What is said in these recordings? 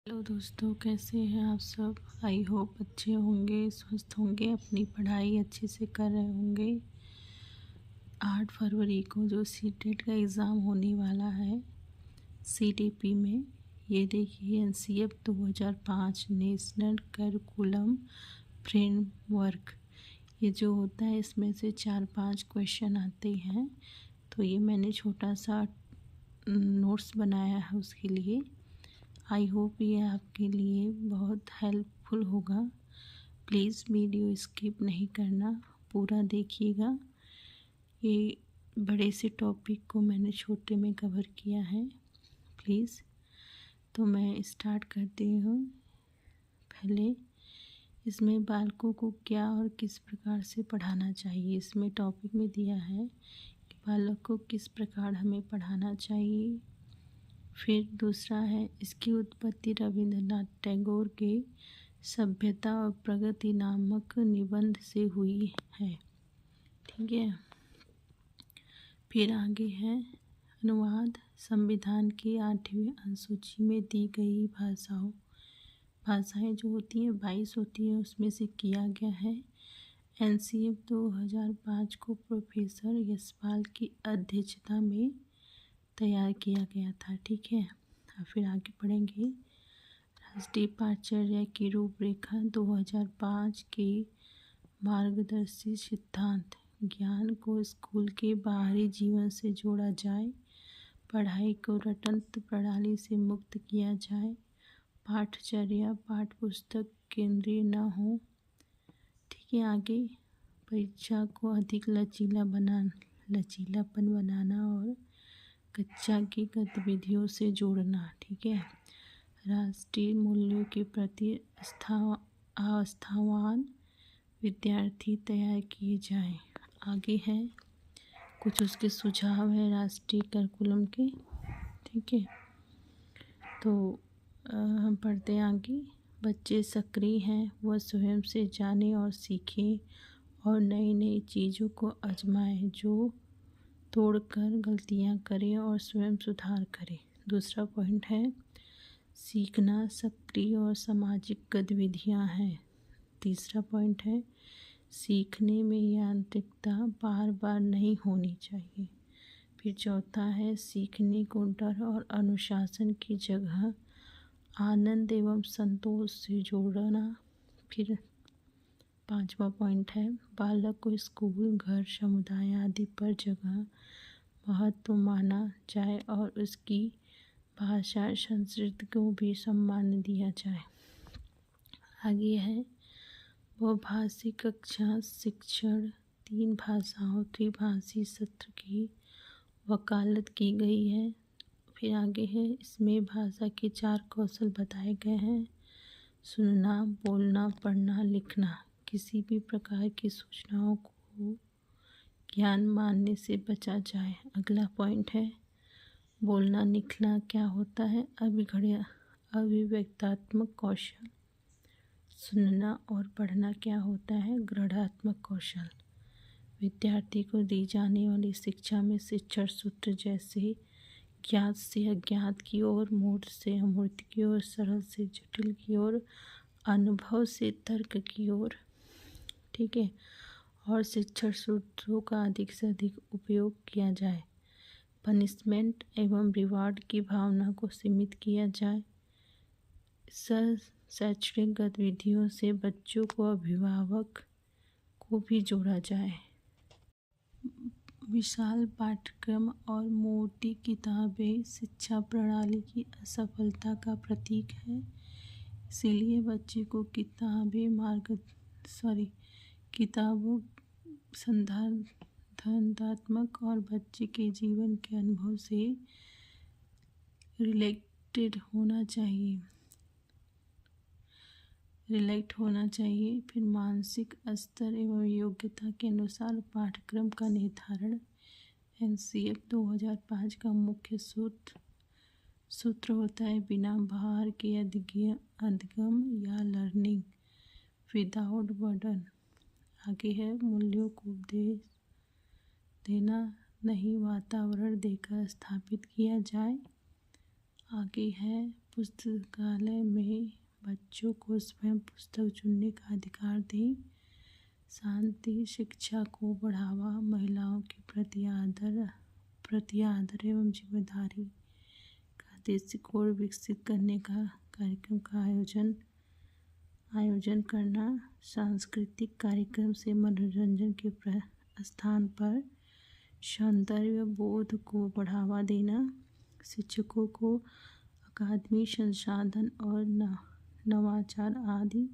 Hello दोस्तों, कैसे हैं आप सब। आई होप अच्छे होंगे, स्वस्थ होंगे, अपनी पढ़ाई अच्छे से कर रहे होंगे। 8 फरवरी को जो सीटेट का एग्ज़ाम होने वाला है सीटीपी में, ये देखिए एनसीएफ 2005 नेशनल करिकुलम फ्रेमवर्क, ये जो होता है इसमें से 4-5 क्वेश्चन आते हैं। तो ये मैंने छोटा सा नोट्स बनाया है उसके लिए। आई होप ये आपके लिए बहुत हेल्पफुल होगा। प्लीज़ वीडियो स्किप नहीं करना, पूरा देखिएगा। ये बड़े से टॉपिक को मैंने छोटे में कवर किया है प्लीज़। तो मैं स्टार्ट करती हूँ। पहले इसमें बालकों को क्या और किस प्रकार से पढ़ाना चाहिए, इसमें टॉपिक में दिया है कि बालक को किस प्रकार हमें पढ़ाना चाहिए। फिर दूसरा है, इसकी उत्पत्ति रविंद्रनाथ टैगोर के सभ्यता और प्रगति नामक निबंध से हुई है। ठीक है। फिर आगे है अनुवाद। संविधान की 8वीं अनुसूची में दी गई भाषाएं जो होती हैं 22 होती हैं, उसमें से किया गया है। एनसीएफ 2005 को प्रोफेसर यशपाल की अध्यक्षता में तैयार किया गया था। ठीक है। फिर आगे पढ़ेंगे। राष्ट्रीय पाठ्यचर्या की रूपरेखा 2005 के मार्गदर्शी सिद्धांत। ज्ञान को स्कूल के बाहरी जीवन से जोड़ा जाए, पढ़ाई को रटंत प्रणाली से मुक्त किया जाए, पाठ्यचर्या पाठ्यपुस्तक केंद्रीय न हो। ठीक है। आगे परीक्षा को अधिक लचीलापन बनाना और कक्षा की गतिविधियों से जोड़ना। ठीक है। राष्ट्रीय मूल्यों के प्रति आस्थावान विद्यार्थी तैयार किए जाएं। आगे है कुछ उसके सुझाव है राष्ट्रीय करिकुलम के। ठीक है। तो हम पढ़ते हैं आगे। बच्चे सक्रिय हैं, वह स्वयं से जाने और सीखें और नई नई चीज़ों को आजमाएं, जो तोड़कर गलतियां करें और स्वयं सुधार करें। दूसरा पॉइंट है, सीखना सक्रिय और सामाजिक गतिविधियां हैं। तीसरा पॉइंट है, सीखने में यांत्रिकता बार बार नहीं होनी चाहिए। फिर चौथा है, सीखने को डर और अनुशासन की जगह आनंद एवं संतोष से जोड़ना। फिर पांचवा पॉइंट है, बालक को स्कूल, घर, समुदाय आदि पर जगह महत्व माना जाए और उसकी भाषा संस्कृति को भी सम्मान दिया जाए। आगे है बहुभाषी कक्षा शिक्षण। 3 भाषाओं त्रिभाषी सत्र की वकालत की गई है। फिर आगे है, इसमें भाषा के 4 कौशल बताए गए हैं। सुनना, बोलना, पढ़ना, लिखना। किसी भी प्रकार की सूचनाओं को ज्ञान मानने से बचा जाए। अगला पॉइंट है, बोलना लिखना क्या होता है, अभिव्यक्तात्मक कौशल। सुनना और पढ़ना क्या होता है, ग्रहणात्मक कौशल। विद्यार्थी को दी जाने वाली शिक्षा में शिक्षण सूत्र जैसे ज्ञात से अज्ञात की ओर, मूर्त से अमूर्त की ओर, सरल से जटिल की ओर, अनुभव से तर्क की ओर। ठीक है। और शिक्षण सूत्रों का अधिक से अधिक उपयोग किया जाए। पनिशमेंट एवं रिवार्ड की भावना को सीमित किया जाए। शैक्षणिक गतिविधियों से बच्चों को अभिभावक को भी जोड़ा जाए। विशाल पाठ्यक्रम और मोटी किताबें शिक्षा प्रणाली की असफलता का प्रतीक है। इसीलिए बच्चे को किताबों संधानात्मक और बच्चे के जीवन के अनुभव से रिलेट होना चाहिए। फिर मानसिक स्तर एवं योग्यता के अनुसार पाठ्यक्रम का निर्धारण। एनसीएफ 2005 का मुख्य सूत्र होता है, बिना भार के अधिगम या लर्निंग विदाउट बर्डन। आगे है, मूल्यों को उपदेश देना नहीं, वातावरण देकर स्थापित किया जाए। आगे है, पुस्तकालय में बच्चों को स्वयं पुस्तक चुनने का अधिकार दें। शांति शिक्षा को बढ़ावा, महिलाओं के प्रति आदर एवं जिम्मेदारी का दृष्टिकोण विकसित करने का कार्यक्रम का आयोजन करना। सांस्कृतिक कार्यक्रम से मनोरंजन के स्थान पर सौंदर्य बोध को बढ़ावा देना। शिक्षकों को अकादमी संसाधन और नवाचार आदि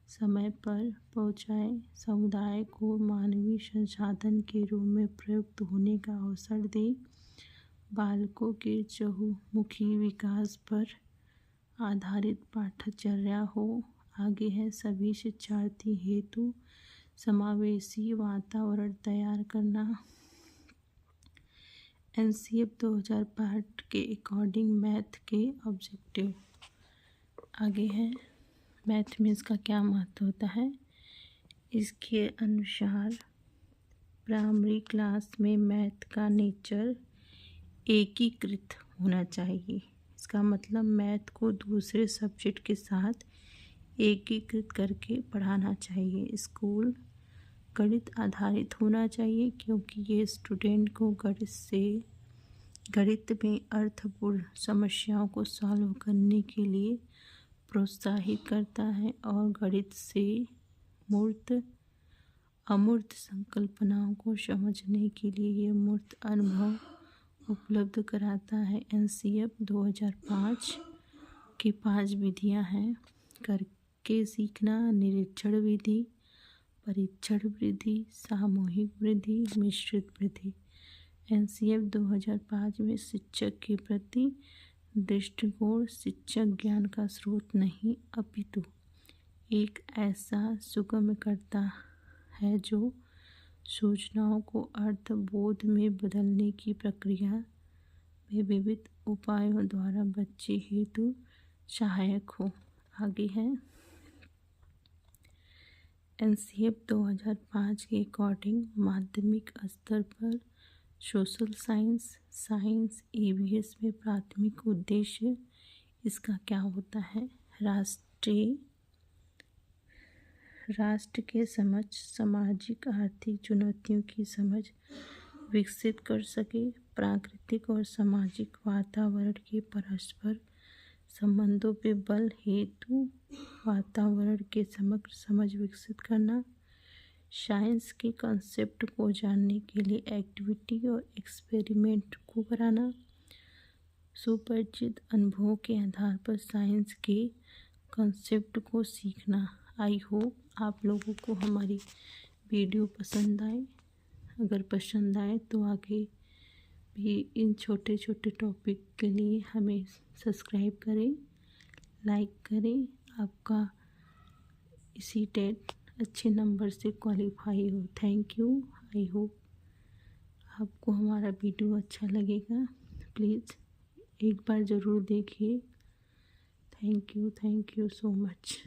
समय पर पहुँचाए। समुदाय को मानवीय संसाधन के रूप में प्रयुक्त होने का अवसर दें। बालकों के चहुमुखी विकास पर आधारित पाठचर्या हो। आगे है सभी शिक्षार्थी हेतु समावेशी वातावरण तैयार करना। NCF 2005 के अकॉर्डिंग मैथ के ऑब्जेक्टिव। आगे है मैथ में इसका क्या महत्व होता है। इसके अनुसार प्राइमरी क्लास में मैथ का नेचर एकीकृत होना चाहिए। इसका मतलब मैथ को दूसरे सब्जेक्ट के साथ एकीकृत करके पढ़ाना चाहिए। स्कूल गणित आधारित होना चाहिए क्योंकि ये स्टूडेंट को गणित में अर्थपूर्ण समस्याओं को सॉल्व करने के लिए प्रोत्साहित करता है और गणित से अमूर्त संकल्पनाओं को समझने के लिए ये मूर्त अनुभव उपलब्ध कराता है। NCF 2005 की 5 विधियां हैं। करके सीखना, निरीक्षण विधि, परीक्षण विधि, सामूहिक विधि, मिश्रित विधि। NCF 2005 में शिक्षक के प्रति दृष्टिकोण शिक्षक ज्ञान का स्रोत नहीं अपितु एक ऐसा सुगम करता है जो सूचनाओं को अर्थबोध में बदलने की प्रक्रिया में विविध उपायों द्वारा बच्चे हेतु सहायक हो। आगे है NCF 2005 के अकॉर्डिंग माध्यमिक स्तर पर सोशल साइंस EVS में प्राथमिक उद्देश्य इसका क्या होता है। राष्ट्र के समझ सामाजिक आर्थिक चुनौतियों की समझ विकसित कर सके। प्राकृतिक और सामाजिक वातावरण के परस्पर संबंधों पे बल हेतु वातावरण के समग्र समझ विकसित करना। साइंस के कॉन्सेप्ट को जानने के लिए एक्टिविटी और एक्सपेरिमेंट को कराना। सुपरिचित अनुभवों के आधार पर साइंस के कॉन्सेप्ट को सीखना। आई होप आप लोगों को हमारी वीडियो पसंद आए। अगर पसंद आए तो आगे भी इन छोटे छोटे टॉपिक के लिए हमें सब्सक्राइब करें, लाइक करें। आपका इसी टेट अच्छे नंबर से क्वालिफाई हो। Thank you. आई होप आपको हमारा वीडियो अच्छा लगेगा। प्लीज़ एक बार ज़रूर देखिए। Thank you so much.